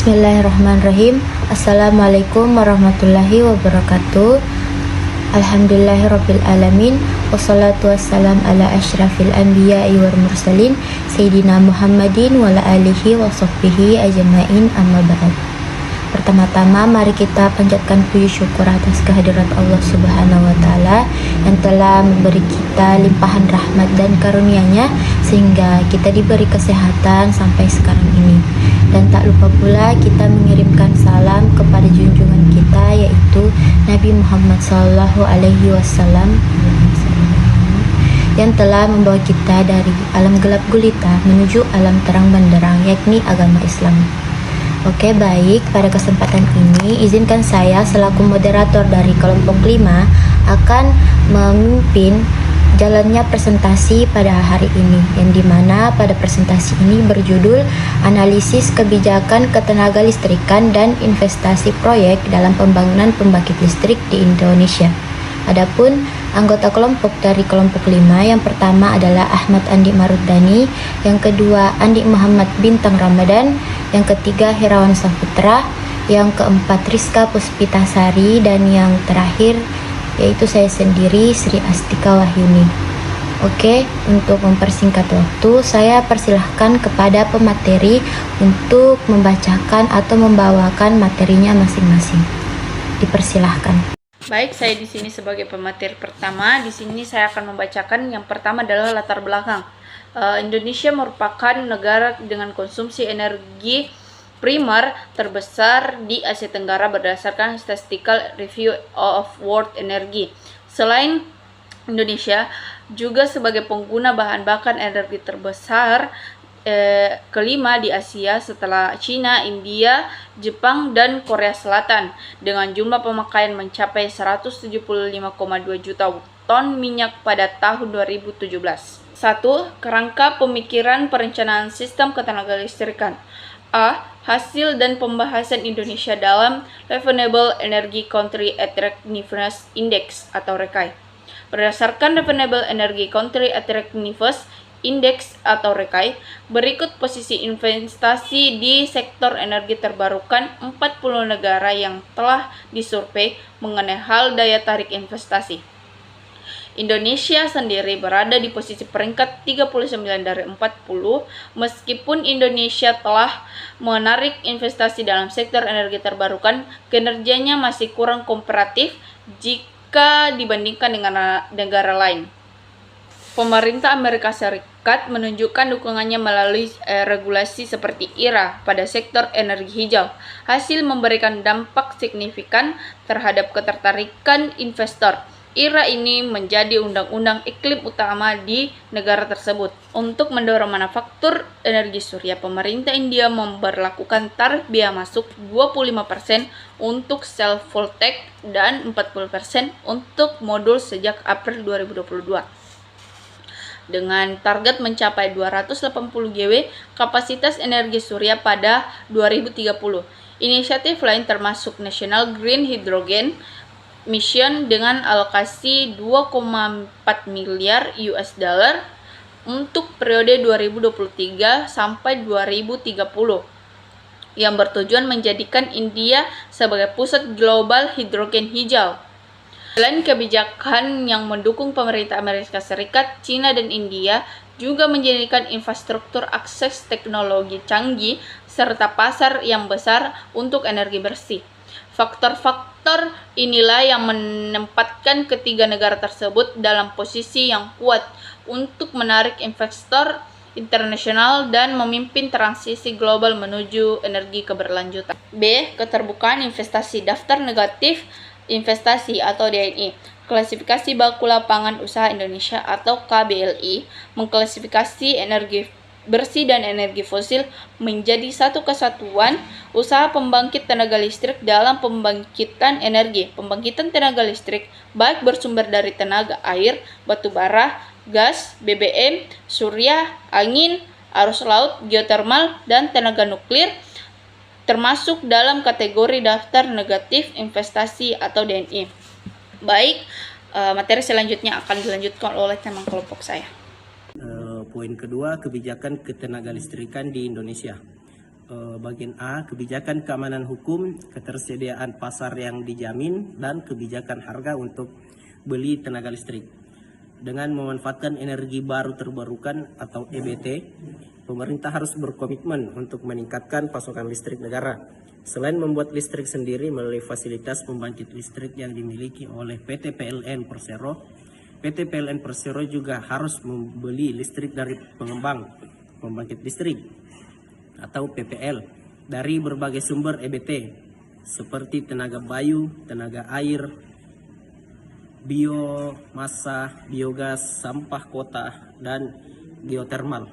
Bismillahirrahmanirrahim. Assalamualaikum warahmatullahi wabarakatuh. Alhamdulillahirabbil alamin. Wassalatu wassalam ala asyrafil anbiya'i wal mursalin Sayyidina Muhammadin wa ala alihi wa sahbihi ajma'in, amma ba'd. Pertama-tama mari kita panjatkan puji syukur atas kehadirat Allah Subhanahu wa taala yang telah memberi kita limpahan rahmat dan karunia-Nya sehingga kita diberi kesehatan sampai sekarang ini. Dan tak lupa pula kita mengirimkan salam kepada junjungan kita yaitu Nabi Muhammad SAW yang telah membawa kita dari alam gelap gulita menuju alam terang benderang, yakni agama Islam. Oke, baik, pada kesempatan ini izinkan saya selaku moderator dari kelompok 5 akan memimpin jalannya presentasi pada hari ini, yang dimana pada presentasi ini berjudul Analisis Kebijakan Ketenaga Listrikan dan Investasi Proyek dalam Pembangunan Pembangkit Listrik di Indonesia. Adapun anggota kelompok dari kelompok 5 yang pertama adalah Ahmad Andi Marudani, yang kedua Andi Muhammad Bintang Ramadan, yang ketiga Herawan Saputra, yang keempat Rizka Puspitasari, dan yang terakhir yaitu saya sendiri, Sri Astika Wahyuni. Oke, untuk mempersingkat waktu, saya persilahkan kepada pemateri untuk membacakan atau membawakan materinya masing-masing. Dipersilahkan. Baik, saya di sini sebagai pemateri pertama. Di sini saya akan membacakan yang pertama adalah latar belakang. Indonesia merupakan negara dengan konsumsi energi primer terbesar di Asia Tenggara berdasarkan Statistical Review of World Energy. Selain Indonesia, juga sebagai pengguna bahan bakar energi terbesar kelima di Asia setelah China, India, Jepang, dan Korea Selatan dengan jumlah pemakaian mencapai 175,2 juta ton minyak pada tahun 2017. 1. Kerangka pemikiran perencanaan sistem ketenaga listrikan. A. Hasil dan pembahasan Indonesia dalam Renewable Energy Country Attractiveness Index atau RECAI. Berdasarkan Renewable Energy Country Attractiveness Index atau RECAI, berikut posisi investasi di sektor energi terbarukan 40 negara yang telah disurvei mengenai hal daya tarik investasi. Indonesia sendiri berada di posisi peringkat 39 dari 40, meskipun Indonesia telah menarik investasi dalam sektor energi terbarukan, kinerjanya masih kurang komparatif jika dibandingkan dengan negara lain. Pemerintah Amerika Serikat menunjukkan dukungannya melalui regulasi seperti IRA pada sektor energi hijau. Hasil memberikan dampak signifikan terhadap ketertarikan investor. IRA ini menjadi undang-undang iklim utama di negara tersebut. Untuk mendorong manufaktur energi surya, pemerintah India memberlakukan tarif biaya masuk 25% untuk sel voltaik dan 40% untuk modul sejak April 2022. Dengan target mencapai 280 GW kapasitas energi surya pada 2030. Inisiatif lain termasuk National Green Hydrogen Mission dengan alokasi 2,4 miliar US dollar untuk periode 2023 sampai 2030 yang bertujuan menjadikan India sebagai pusat global hidrogen hijau. Selain kebijakan yang mendukung pemerintah Amerika Serikat, China dan India juga menjadikan infrastruktur akses teknologi canggih serta pasar yang besar untuk energi bersih. Faktor-faktor inilah yang menempatkan ketiga negara tersebut dalam posisi yang kuat untuk menarik investor internasional dan memimpin transisi global menuju energi keberlanjutan. B. Keterbukaan investasi. Daftar negatif investasi atau DNI. Klasifikasi Baku Lapangan Usaha Indonesia atau KBLI mengklasifikasi energi bersih dan energi fosil menjadi satu kesatuan usaha pembangkit tenaga listrik dalam pembangkitan energi. Pembangkitan tenaga listrik baik bersumber dari tenaga air, batu bara, gas, BBM, surya, angin, arus laut, geotermal, dan tenaga nuklir termasuk dalam kategori daftar negatif investasi atau DNI. Baik, materi selanjutnya akan dilanjutkan oleh teman kelompok saya. Poin kedua, kebijakan ketenaga listrikan di Indonesia. bagian A, kebijakan keamanan hukum, ketersediaan pasar yang dijamin, dan kebijakan harga untuk beli tenaga listrik. Dengan memanfaatkan energi baru terbarukan atau EBT, pemerintah harus berkomitmen untuk meningkatkan pasokan listrik negara. Selain membuat listrik sendiri melalui fasilitas pembangkit listrik yang dimiliki oleh PT PLN Persero, PT PLN Persero juga harus membeli listrik dari pengembang pembangkit listrik atau PPL dari berbagai sumber EBT seperti tenaga bayu, tenaga air, biomasa, biogas, sampah kota, dan geotermal.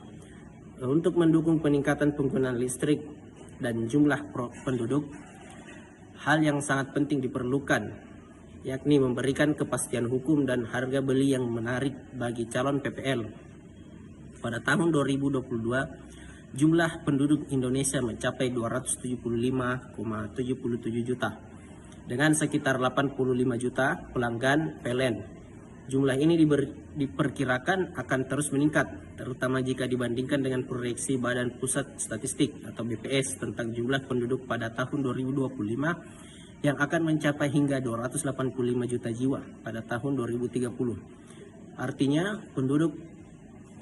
Untuk mendukung peningkatan penggunaan listrik dan jumlah penduduk, hal yang sangat penting diperlukan, yakni memberikan kepastian hukum dan harga beli yang menarik bagi calon PPL. Pada tahun 2022, jumlah penduduk Indonesia mencapai 275,77 juta, dengan sekitar 85 juta pelanggan PLN. Jumlah ini diperkirakan akan terus meningkat, terutama jika dibandingkan dengan proyeksi Badan Pusat Statistik atau BPS tentang jumlah penduduk pada tahun 2025 yang akan mencapai hingga 285 juta jiwa pada tahun 2030. Artinya,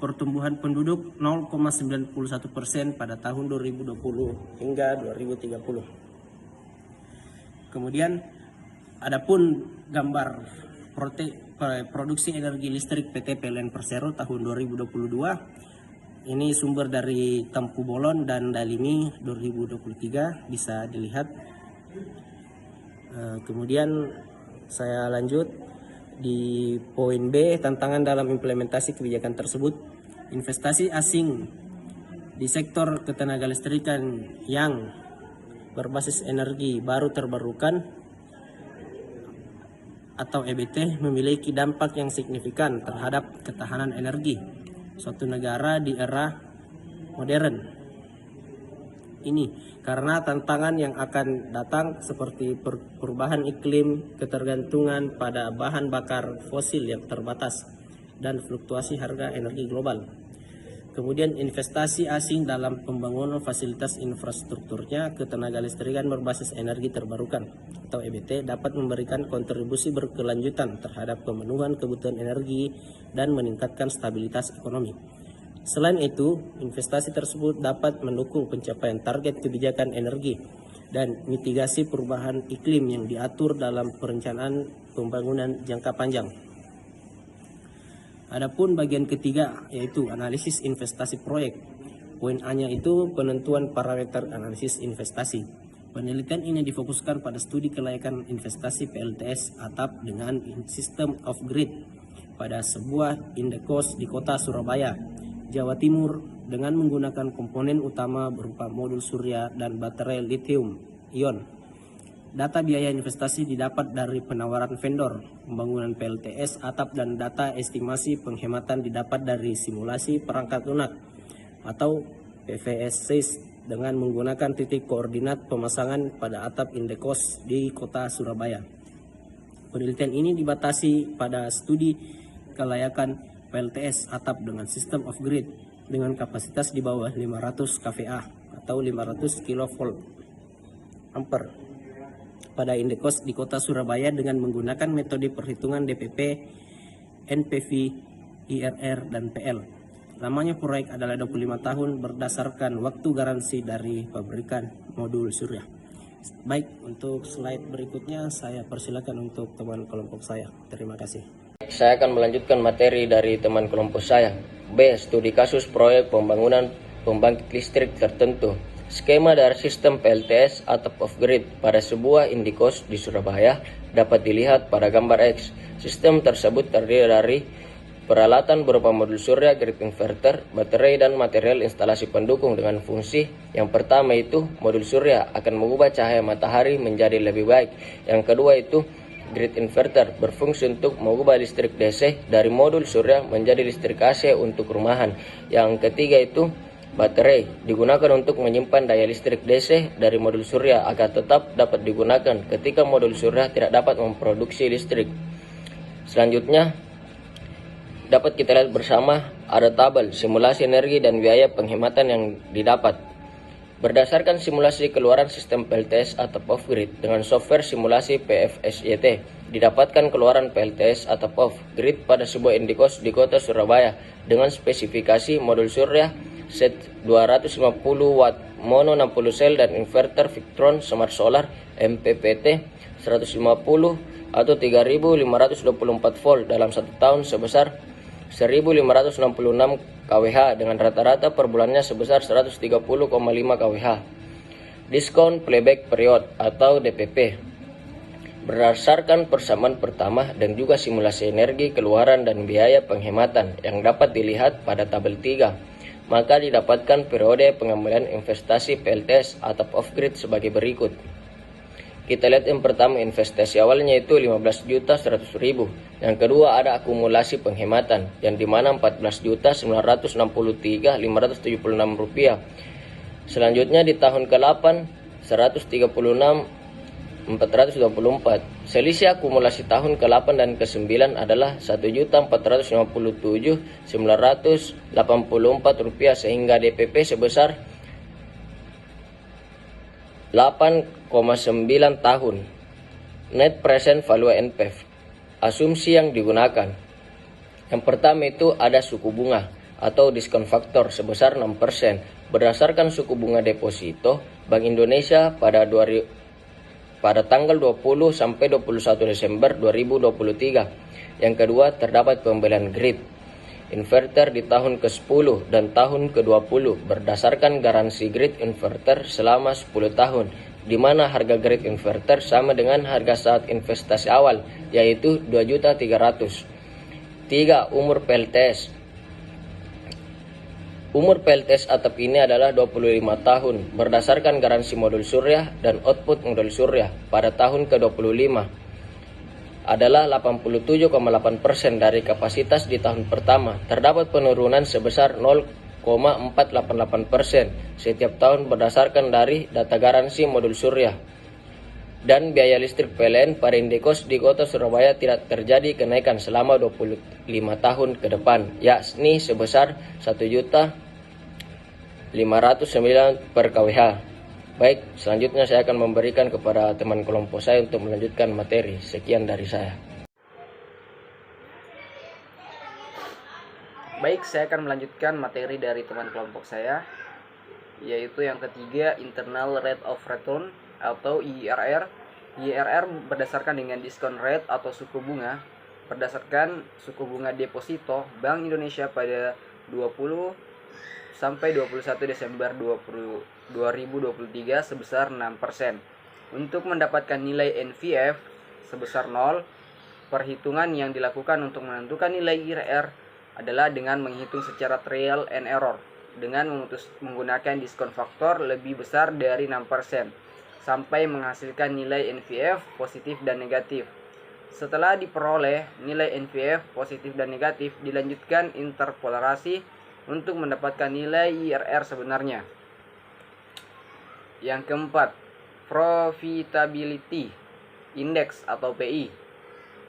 pertumbuhan penduduk 0,91% pada tahun 2020 hingga 2030. Kemudian, adapun gambar produksi energi listrik PT PLN Persero tahun 2022, ini sumber dari Tampu Bolon dan Dalimi 2023, bisa dilihat. Kemudian saya lanjut di poin B, tantangan dalam implementasi kebijakan tersebut. Investasi asing di sektor ketenagalistrikan yang berbasis energi baru terbarukan atau EBT memiliki dampak yang signifikan terhadap ketahanan energi suatu negara di era modern ini, karena tantangan yang akan datang seperti perubahan iklim, ketergantungan pada bahan bakar fosil yang terbatas, dan fluktuasi harga energi global. Kemudian investasi asing dalam pembangunan fasilitas infrastrukturnya ketenagalistrikan berbasis energi terbarukan atau EBT dapat memberikan kontribusi berkelanjutan terhadap pemenuhan kebutuhan energi dan meningkatkan stabilitas ekonomi. Selain itu, investasi tersebut dapat mendukung pencapaian target kebijakan energi dan mitigasi perubahan iklim yang diatur dalam perencanaan pembangunan jangka panjang. Adapun bagian ketiga, yaitu analisis investasi proyek. Poin A-nya itu penentuan parameter analisis investasi. Penelitian ini difokuskan pada studi kelayakan investasi PLTS atap dengan sistem off-grid pada sebuah indekos di kota Surabaya, Jawa Timur, dengan menggunakan komponen utama berupa modul surya dan baterai lithium-ion. Data biaya investasi didapat dari penawaran vendor pembangunan PLTS atap dan data estimasi penghematan didapat dari simulasi perangkat lunak atau PVSC dengan menggunakan titik koordinat pemasangan pada atap indekos di kota Surabaya. Penelitian ini dibatasi pada studi kelayakan PLTS atap dengan sistem off-grid dengan kapasitas di bawah 500 kVA atau 500 kV ampere pada indekos di kota Surabaya dengan menggunakan metode perhitungan DPP, NPV, IRR, dan PL. Lamanya proyek adalah 25 tahun berdasarkan waktu garansi dari pabrikan modul surya. Baik, untuk slide berikutnya saya persilakan untuk teman kelompok saya. Terima kasih. Saya akan melanjutkan materi dari teman kelompok saya. B. Studi kasus proyek pembangunan pembangkit listrik tertentu. Skema dari sistem PLTS atap off-grid pada sebuah indikos di Surabaya dapat dilihat pada gambar X. Sistem tersebut terdiri dari peralatan berupa modul surya, grid inverter, baterai, dan material instalasi pendukung dengan fungsi. Yang pertama itu, modul surya akan mengubah cahaya matahari menjadi lebih baik. Yang kedua itu, grid inverter berfungsi untuk mengubah listrik DC dari modul surya menjadi listrik AC untuk rumahan. Yang ketiga itu, baterai digunakan untuk menyimpan daya listrik DC dari modul surya agar tetap dapat digunakan ketika modul surya tidak dapat memproduksi listrik. Selanjutnya, dapat kita lihat bersama ada tabel simulasi energi dan biaya penghematan yang didapat. Berdasarkan simulasi keluaran sistem PLTS atau off-grid dengan software simulasi PFSYT, didapatkan keluaran PLTS atau off-grid pada sebuah indikos di kota Surabaya dengan spesifikasi modul surya set 250 watt mono 60 sel dan inverter Victron Smart Solar MPPT 150 atau 3524 volt dalam 1 tahun sebesar 1566 kWh dengan rata-rata per bulannya sebesar 130,5 kWh. Diskon playback period atau DPP. Berdasarkan persamaan pertama dan juga simulasi energi, keluaran dan biaya penghematan yang dapat dilihat pada tabel 3, maka didapatkan periode pengembalian investasi PLTS atau off-grid sebagai berikut. Kita lihat yang pertama, investasi awalnya itu 15.100.000. Yang kedua ada akumulasi penghematan yang dimana 14.963.576 rupiah. Selanjutnya di tahun ke-8 136.424. Selisih akumulasi tahun ke-8 dan ke-9 adalah 1.457.984 rupiah sehingga DPP sebesar 8,9 tahun. Net present value NPV. Asumsi yang digunakan. Yang pertama itu ada suku bunga atau diskon faktor sebesar 6%. Berdasarkan suku bunga deposito Bank Indonesia pada tanggal 20 sampai 21 Desember 2023. Yang kedua terdapat pembelian grid inverter di tahun ke-10 dan tahun ke-20 berdasarkan garansi grid inverter selama 10 tahun, di mana harga grid inverter sama dengan harga saat investasi awal, yaitu 2.300.000. 3. Umur PLTS. Umur PLTS atap ini adalah 25 tahun berdasarkan garansi modul surya dan output modul surya pada tahun ke-25 adalah 87,8% dari kapasitas di tahun pertama. Terdapat penurunan sebesar 0,488% setiap tahun berdasarkan dari data garansi modul surya. Dan biaya listrik PLN pada indekos di kota Surabaya tidak terjadi kenaikan selama 25 tahun ke depan, yakni sebesar 1.509 per kWh. Baik, selanjutnya saya akan memberikan kepada teman kelompok saya untuk melanjutkan materi. Sekian dari saya. Baik, saya akan melanjutkan materi dari teman kelompok saya, yaitu yang ketiga, Internal Rate of Return atau IRR. IRR berdasarkan dengan diskon rate atau suku bunga berdasarkan suku bunga deposito Bank Indonesia pada 20 sampai 21 Desember 2023 sebesar 6%. Untuk mendapatkan nilai NVF sebesar 0, perhitungan yang dilakukan untuk menentukan nilai IRR adalah dengan menghitung secara trial and error dengan menggunakan diskon faktor lebih besar dari 6% sampai menghasilkan nilai NVF positif dan negatif. Setelah diperoleh nilai NVF positif dan negatif, dilanjutkan interpolasi untuk mendapatkan nilai IRR sebenarnya. Yang keempat, Profitability Index atau PI.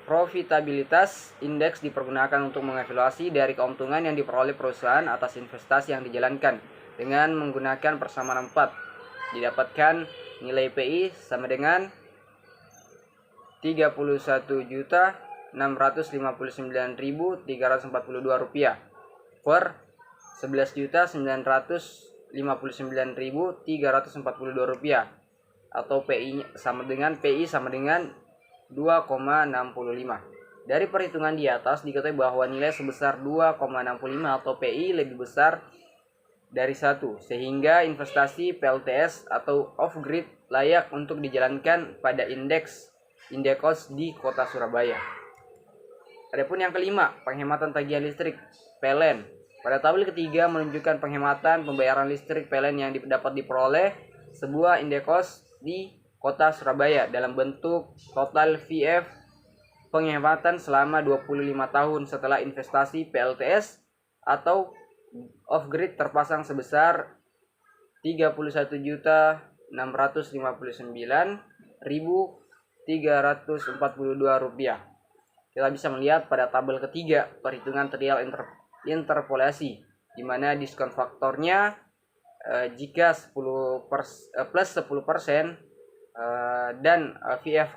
Profitabilitas indeks dipergunakan untuk mengevaluasi dari keuntungan yang diperoleh perusahaan atas investasi yang dijalankan dengan menggunakan persamaan 4. Didapatkan nilai PI sama dengan 31.659.342 rupiah per 11.959.342 rupiah atau PI sama dengan 2,65. Dari perhitungan di atas diketahui bahwa nilai sebesar 2,65 atau PI lebih besar dari 1 sehingga investasi PLTS atau off-grid layak untuk dijalankan pada indekos di kota Surabaya. Adapun yang kelima, penghematan tagihan listrik PLN. Pada tabel ketiga menunjukkan penghematan pembayaran listrik PLN yang dapat diperoleh sebuah indekos di kota Surabaya dalam bentuk total VF penghematan selama 25 tahun setelah investasi PLTS atau off-grid terpasang sebesar 31.659.342 rupiah. Kita bisa melihat pada tabel ketiga perhitungan trial interpolasi, di mana diskon faktornya jika 10% plus 10% dan VF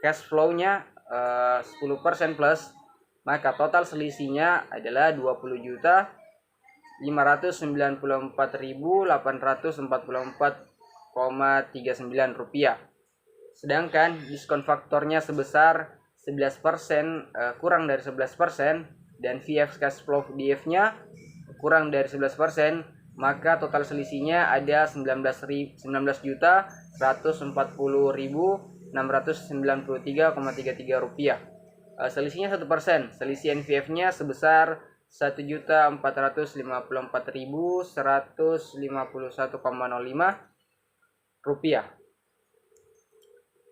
cash flow-nya 10% plus, maka total selisihnya adalah 20.594.844,39 rupiah. Sedangkan diskon faktornya sebesar 11%, kurang dari 11%, dan VF cash flow DF-nya kurang dari 11%, maka total selisihnya ada 19.640.693,33 rupiah. Selisihnya 1%. Selisih NVF-nya sebesar 1.454.151,05 rupiah.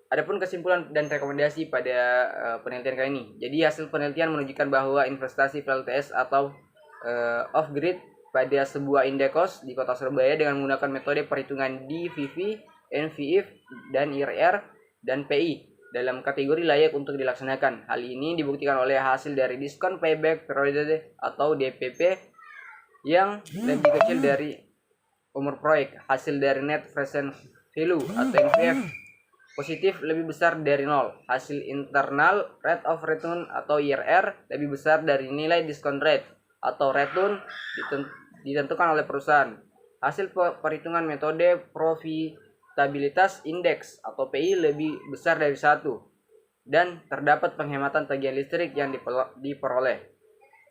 Adapun kesimpulan dan rekomendasi pada penelitian kali ini. Jadi hasil penelitian menunjukkan bahwa investasi PLTS atau off-grid pada sebuah indekos di Kota Surabaya dengan menggunakan metode perhitungan DVV, NVIF, dan IRR dan PI dalam kategori layak untuk dilaksanakan. Hal ini dibuktikan oleh hasil dari diskon payback period atau DPP yang lebih kecil dari umur proyek, hasil dari net present value atau NPV positif lebih besar dari 0, hasil internal rate of return atau IRR lebih besar dari nilai diskon rate atau return ditentukan oleh perusahaan. Hasil perhitungan metode profitabilitas indeks atau PI lebih besar dari 1, dan terdapat penghematan tagihan listrik yang diperoleh.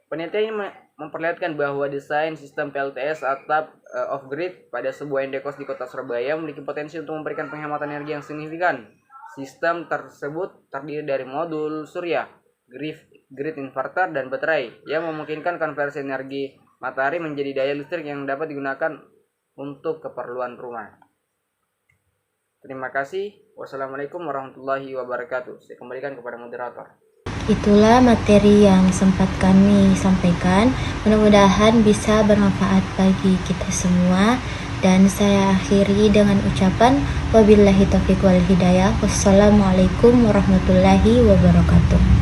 Penelitian ini memperlihatkan bahwa desain sistem PLTS atau off-grid pada sebuah indekos di Kota Surabaya memiliki potensi untuk memberikan penghematan energi yang signifikan. Sistem tersebut terdiri dari modul surya, grid inverter, dan baterai yang memungkinkan konversi energi matahari menjadi daya listrik yang dapat digunakan untuk keperluan rumah. Terima kasih. Wassalamualaikum warahmatullahi wabarakatuh. Saya kembalikan kepada moderator. Itulah materi yang sempat kami sampaikan. Mudah-mudahan bisa bermanfaat bagi kita semua. Dan saya akhiri dengan ucapan wabillahi taufiq wal hidayah. Wassalamualaikum warahmatullahi wabarakatuh.